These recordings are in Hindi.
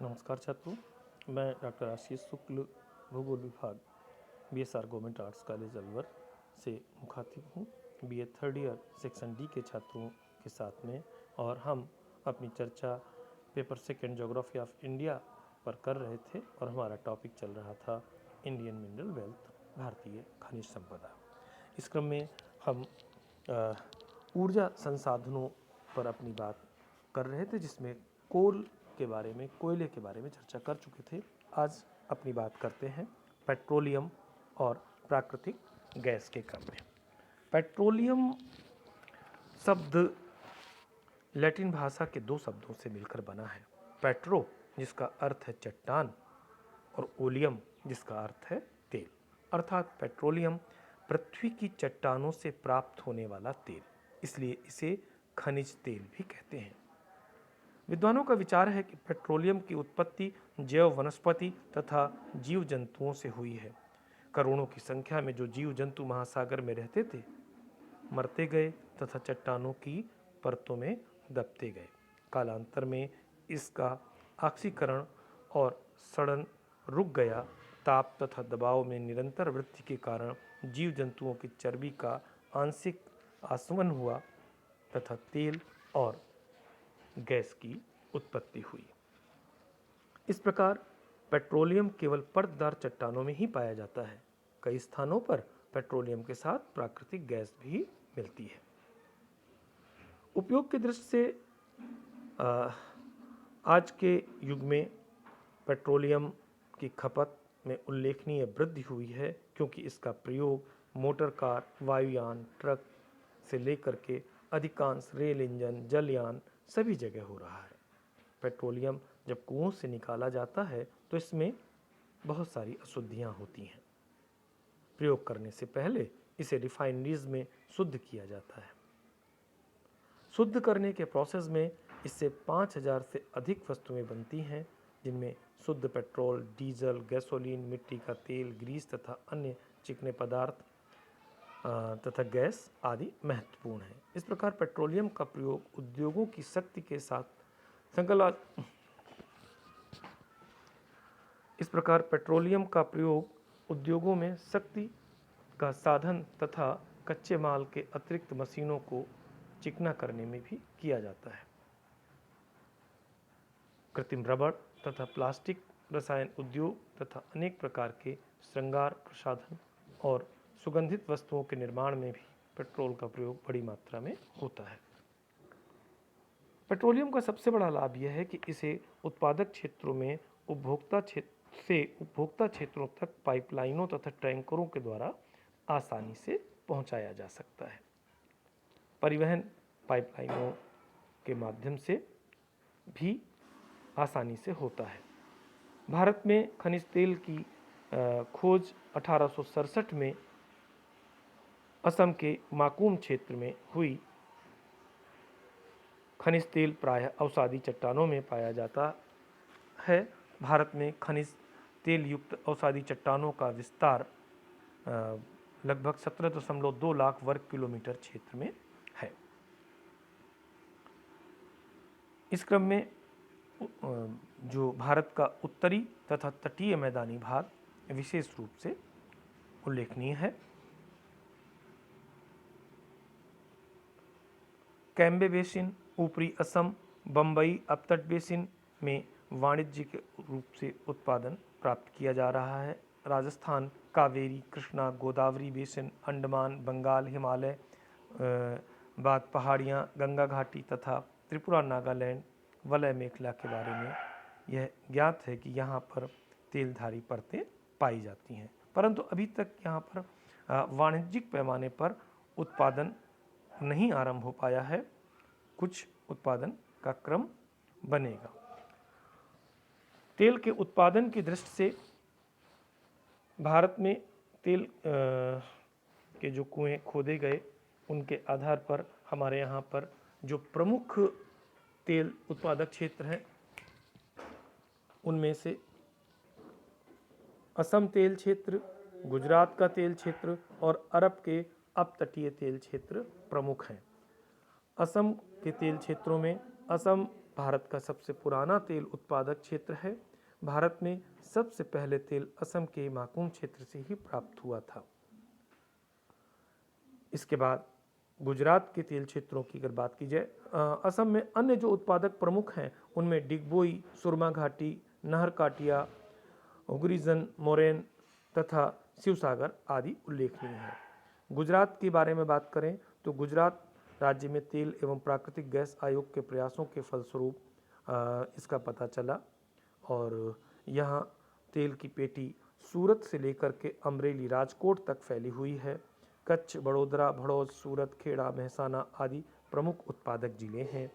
नमस्कार छात्रों, मैं डॉक्टर आशीष शुक्ल, भूगोल विभाग BSR government arts college Alwar से मुखातिब हूँ। BA third year section D के छात्रों के साथ में और हम अपनी चर्चा paper second geography of India पर कर रहे थे और हमारा टॉपिक चल रहा था इंडियन मिनरल वेल्थ, भारतीय खनिज संपदा। इस क्रम में हम ऊर्जा संसाधनों पर अपनी बात कर रहे थे, जिसमें कोयले के बारे में चर्चा कर चुके थे। आज अपनी बात करते हैं पेट्रोलियम और प्राकृतिक गैस के क्रम में। पेट्रोलियम शब्द लैटिन भाषा के दो शब्दों से मिलकर बना है। पेट्रो जिसका अर्थ है चट्टान और ओलियम जिसका अर्थ है तेल, अर्थात पेट्रोलियम पृथ्वी की चट्टानों से प्राप्त होने वाला तेल, इसलिए इसे खनिज तेल भी कहते हैं। विद्वानों का विचार है कि पेट्रोलियम की उत्पत्ति जैव वनस्पति तथा जीव जंतुओं से हुई है। करोड़ों की संख्या में जो जीव जंतु महासागर में रहते थे मरते गए तथा चट्टानों की परतों में दबते गए। कालांतर में इसका ऑक्सीकरण और सड़न रुक गया। ताप तथा दबाव में निरंतर वृद्धि के कारण जीव जंतुओं की चर्बी का आंशिक आसवन हुआ तथा तेल और गैस की उत्पत्ति हुई। इस प्रकार पेट्रोलियम केवल परतदार चट्टानों में ही पाया जाता है। कई स्थानों पर पेट्रोलियम के साथ प्राकृतिक गैस भी मिलती है। उपयोग की दृष्टि से आज के युग में पेट्रोलियम की खपत में उल्लेखनीय वृद्धि हुई है, क्योंकि इसका प्रयोग मोटर कार, वायुयान, ट्रक से लेकर के अधिकांश रेल इंजन, जलयान सभी जगह हो रहा है। पेट्रोलियम जब कुओं से निकाला जाता है तो इसमें बहुत सारी अशुद्धियां होती हैं। प्रयोग करने से पहले इसे रिफाइनरीज में शुद्ध किया जाता है। शुद्ध करने के प्रोसेस में इससे 5000 से अधिक वस्तुएं बनती हैं, जिनमें शुद्ध पेट्रोल, डीजल, गैसोलीन, मिट्टी का तेल, ग्रीस तथा अन्य चिकने पदार्थ तथा गैस आदि महत्वपूर्ण है। इस प्रकार पेट्रोलियम का प्रयोग उद्योगों की शक्ति के साथ इस प्रकार पेट्रोलियम का प्रयोग उद्योगों में शक्ति का साधन तथा कच्चे माल के अतिरिक्त मशीनों को चिकना करने में भी किया जाता है। कृत्रिम रबड़ तथा प्लास्टिक, रसायन उद्योग तथा अनेक प्रकार के श्रृंगार, प्रसाधन और सुगंधित वस्तुओं के निर्माण में भी पेट्रोल का प्रयोग बड़ी मात्रा में होता है। पेट्रोलियम का सबसे बड़ा लाभ यह है कि इसे उत्पादक क्षेत्रों में उपभोक्ता क्षेत्रों तक पाइपलाइनों तथा टैंकरों के द्वारा आसानी से पहुंचाया जा सकता है। परिवहन पाइपलाइनों के माध्यम से भी आसानी से होता है। भारत में खनिज तेल की खोज 1867 में असम के माकूम क्षेत्र में हुई। खनिज तेल प्रायः अवसादी चट्टानों में पाया जाता है। भारत में खनिज तेल युक्त अवसादी चट्टानों का विस्तार लगभग 17.2 लाख वर्ग किलोमीटर क्षेत्र में है। इस क्रम में जो भारत का उत्तरी तथा तटीय मैदानी भाग विशेष रूप से उल्लेखनीय है। कैम्बे बेसिन, ऊपरी असम, बम्बई अपतट बेसिन में वाणिज्यिक रूप से उत्पादन प्राप्त किया जा रहा है। राजस्थान, कावेरी, कृष्णा, गोदावरी बेसिन, अंडमान, बंगाल, हिमालय, बाद पहाड़ियाँ, गंगा घाटी तथा त्रिपुरा, नागालैंड, वलय मेखला के बारे में यह ज्ञात है कि यहाँ पर तेलधारी परतें पाई जाती हैं, परंतु अभी तक यहाँ पर वाणिज्यिक पैमाने पर उत्पादन नहीं आरंभ हो पाया है। कुछ उत्पादन का क्रम बनेगा। तेल के उत्पादन की दृष्टि से भारत में तेल के जो कुएं खोदे गए उनके आधार पर हमारे यहाँ पर जो प्रमुख तेल उत्पादक क्षेत्र हैं उनमें से असम तेल क्षेत्र, गुजरात का तेल क्षेत्र और अरब के अपतटीय तेल क्षेत्र प्रमुख हैं। असम के तेल क्षेत्रों में असम भारत का सबसे पुराना तेल उत्पादक क्षेत्र है। भारत में सबसे पहले तेल असम के माकुम क्षेत्र से ही प्राप्त हुआ था। इसके बाद गुजरात के तेल क्षेत्रों की अगर बात की जाए, असम में अन्य जो उत्पादक प्रमुख हैं उनमें डिगबोई, सुरमा घाटी, नहरकाटिया, हुगरीजन, मोरेन तथा शिवसागर आदि उल्लेखनीय हैं। गुजरात के बारे में बात करें तो गुजरात राज्य में तेल एवं प्राकृतिक गैस आयोग के प्रयासों के फलस्वरूप इसका पता चला और यहाँ तेल की पेटी सूरत से लेकर के अमरेली, राजकोट तक फैली हुई है। कच्छ, बड़ोदरा, भड़ौज, सूरत, खेड़ा, मेहसाना आदि प्रमुख उत्पादक जिले हैं।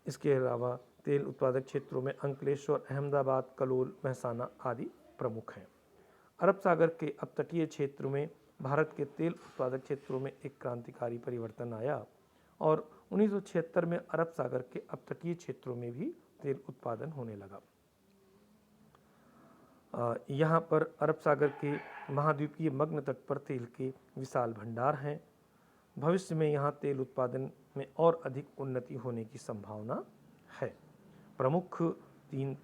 इसके अलावा तेल उत्पादक क्षेत्रों में अंकलेश्वर, अहमदाबाद, कलोल, मेहसाना आदि प्रमुख हैं। अरब सागर के अपतटीय क्षेत्र में भारत के तेल उत्पादक क्षेत्रों में एक क्रांतिकारी परिवर्तन आया और 1976 में अरब सागर के अपतटीय क्षेत्रों में भी तेल उत्पादन होने लगा। यहाँ पर अरब सागर के महाद्वीपीय मग्न तट पर तेल के विशाल भंडार हैं। भविष्य में यहाँ तेल उत्पादन में और अधिक उन्नति होने की संभावना है। प्रमुख 3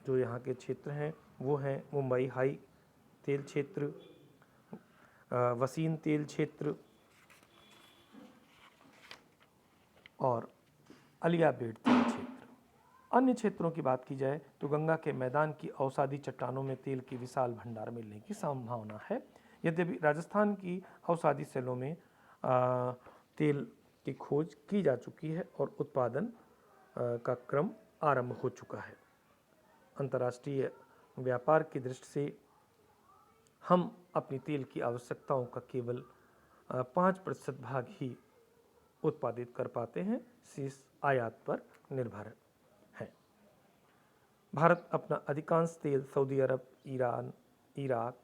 जो यहाँ के क्षेत्र हैं वो हैं मुंबई हाई तेल क्षेत्र, वसीन तेल क्षेत्र और अलियाबेड तेल क्षेत्र। अन्य क्षेत्रों की बात की जाए तो गंगा के मैदान की अवसादी चट्टानों में तेल की विशाल भंडार मिलने की संभावना है। यद्यपि राजस्थान की अवसादी सेलों में तेल की खोज की जा चुकी है और उत्पादन का क्रम आरंभ हो चुका है। अंतर्राष्ट्रीय व्यापार की दृष्टि से हम अपनी तेल की आवश्यकताओं का केवल 5% भाग ही उत्पादित कर पाते हैं, शेष आयात पर निर्भर है। भारत अपना अधिकांश तेल सऊदी अरब, ईरान, इराक,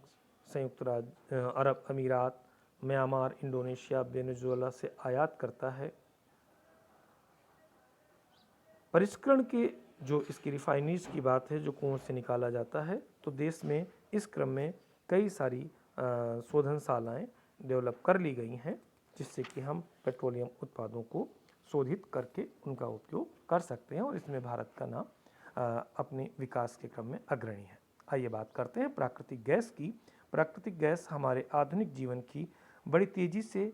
संयुक्त राज्य अरब अमीरात, म्यांमार, इंडोनेशिया, वेनेजुएला से आयात करता है। परिष्करण के जो इसकी रिफाइनरीज की बात है, जो कुओं से निकाला जाता है, तो देश में इस क्रम में कई सारी शोधनशालाएँ डेवलप कर ली गई हैं, जिससे कि हम पेट्रोलियम उत्पादों को शोधित करके उनका उपयोग कर सकते हैं और इसमें भारत का नाम अपने विकास के क्रम में अग्रणी है। आइए बात करते हैं प्राकृतिक गैस की। प्राकृतिक गैस हमारे आधुनिक जीवन की बड़ी तेज़ी से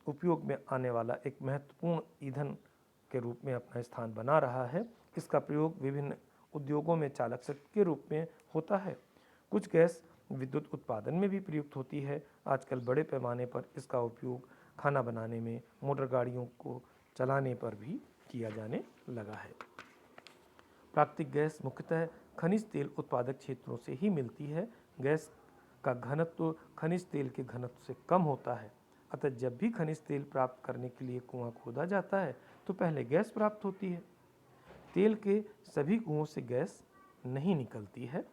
उपयोग में आने वाला एक महत्वपूर्ण ईंधन के रूप में अपना स्थान बना रहा है। इसका प्रयोग विभिन्न उद्योगों में चालक शक्ति के रूप में होता है। कुछ गैस विद्युत उत्पादन में भी प्रयुक्त होती है। आजकल बड़े पैमाने पर इसका उपयोग खाना बनाने में, मोटर गाड़ियों को चलाने पर भी किया जाने लगा है। प्राकृतिक गैस मुख्यतः खनिज तेल उत्पादक क्षेत्रों से ही मिलती है। गैस का घनत्व खनिज तेल के घनत्व से कम होता है, अतः जब भी खनिज तेल प्राप्त करने के लिए कुआं खोदा जाता है तो पहले गैस प्राप्त होती है। तेल के सभी कुओं से गैस नहीं निकलती है।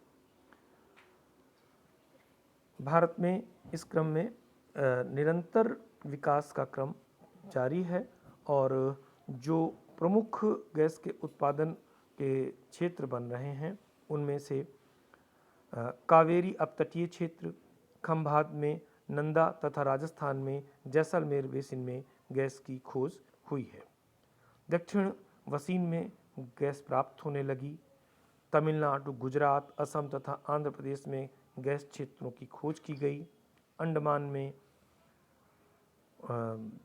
भारत में इस क्रम में निरंतर विकास का क्रम जारी है और जो प्रमुख गैस के उत्पादन के क्षेत्र बन रहे हैं उनमें से कावेरी अपतटीय क्षेत्र, खंभात में नंदा तथा राजस्थान में जैसलमेर बेसिन में गैस की खोज हुई है। दक्षिण वसीन में गैस प्राप्त होने लगी। तमिलनाडु, गुजरात, असम तथा आंध्र प्रदेश में गैस क्षेत्रों की खोज की गई। अंडमान में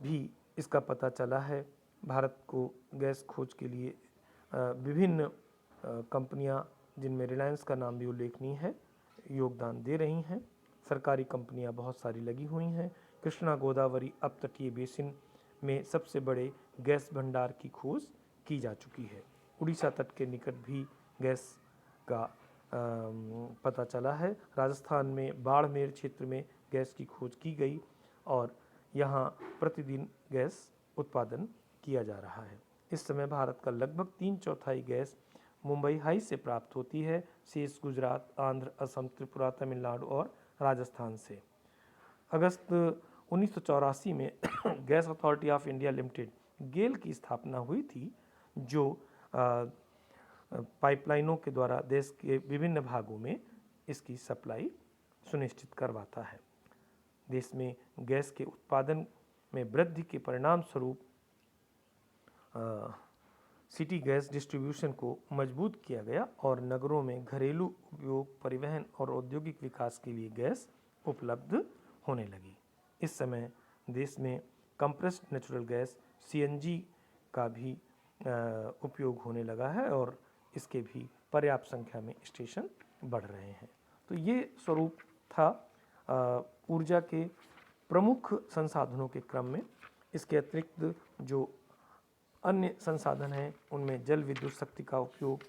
भी इसका पता चला है। भारत को गैस खोज के लिए विभिन्न कंपनियां, जिनमें रिलायंस का नाम भी उल्लेखनीय है, योगदान दे रही हैं। सरकारी कंपनियां बहुत सारी लगी हुई हैं। कृष्णा गोदावरी अपतटीय बेसिन में सबसे बड़े गैस भंडार की खोज की जा चुकी है। उड़ीसा तट के निकट भी गैस का पता चला है। राजस्थान में बाड़मेर क्षेत्र में गैस की खोज की गई और यहाँ प्रतिदिन गैस उत्पादन किया जा रहा है। इस समय भारत का लगभग 3/4 गैस मुंबई हाई से प्राप्त होती है, शेष गुजरात, आंध्र, असम, त्रिपुरा, तमिलनाडु और राजस्थान से। अगस्त 1984 में Gas Authority of India Limited GAIL की स्थापना हुई थी, जो पाइपलाइनों के द्वारा देश के विभिन्न भागों में इसकी सप्लाई सुनिश्चित करवाता है। देश में गैस के उत्पादन में वृद्धि के परिणाम स्वरूप सिटी गैस डिस्ट्रीब्यूशन को मजबूत किया गया और नगरों में घरेलू उपयोग, परिवहन और औद्योगिक विकास के लिए गैस उपलब्ध होने लगी। इस समय देश में कंप्रेस्ड नेचुरल गैस सीएनजी का भी उपयोग होने लगा है और इसके भी पर्याप्त संख्या में स्टेशन बढ़ रहे हैं। तो ये स्वरूप था ऊर्जा के प्रमुख संसाधनों के क्रम में। इसके अतिरिक्त जो अन्य संसाधन हैं उनमें जल विद्युत शक्ति का उपयोग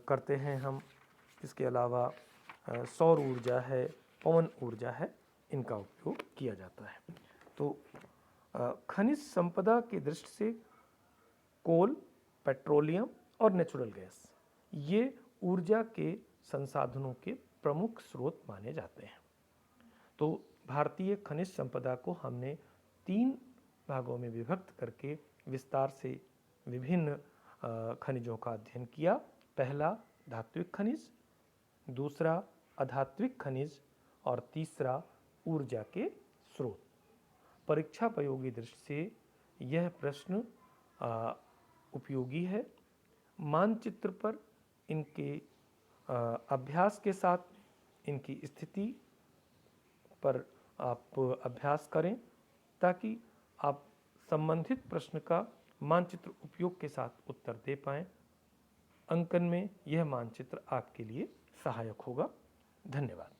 करते हैं हम। इसके अलावा सौर ऊर्जा है, पवन ऊर्जा है, इनका उपयोग किया जाता है। तो खनिज संपदा की दृष्टि से कोल, पेट्रोलियम और नेचुरल गैस ये ऊर्जा के संसाधनों के प्रमुख स्रोत माने जाते हैं। तो भारतीय खनिज संपदा को हमने 3 भागों में विभक्त करके विस्तार से विभिन्न खनिजों का अध्ययन किया। पहला धात्विक खनिज, दूसरा अधात्विक खनिज और तीसरा ऊर्जा के स्रोत। परीक्षा प्रयोगी दृष्टि से यह प्रश्न उपयोगी है। मानचित्र पर इनके अभ्यास के साथ इनकी स्थिति पर आप अभ्यास करें ताकि आप संबंधित प्रश्न का मानचित्र उपयोग के साथ उत्तर दे पाएं। अंकन में यह मानचित्र आपके लिए सहायक होगा। धन्यवाद।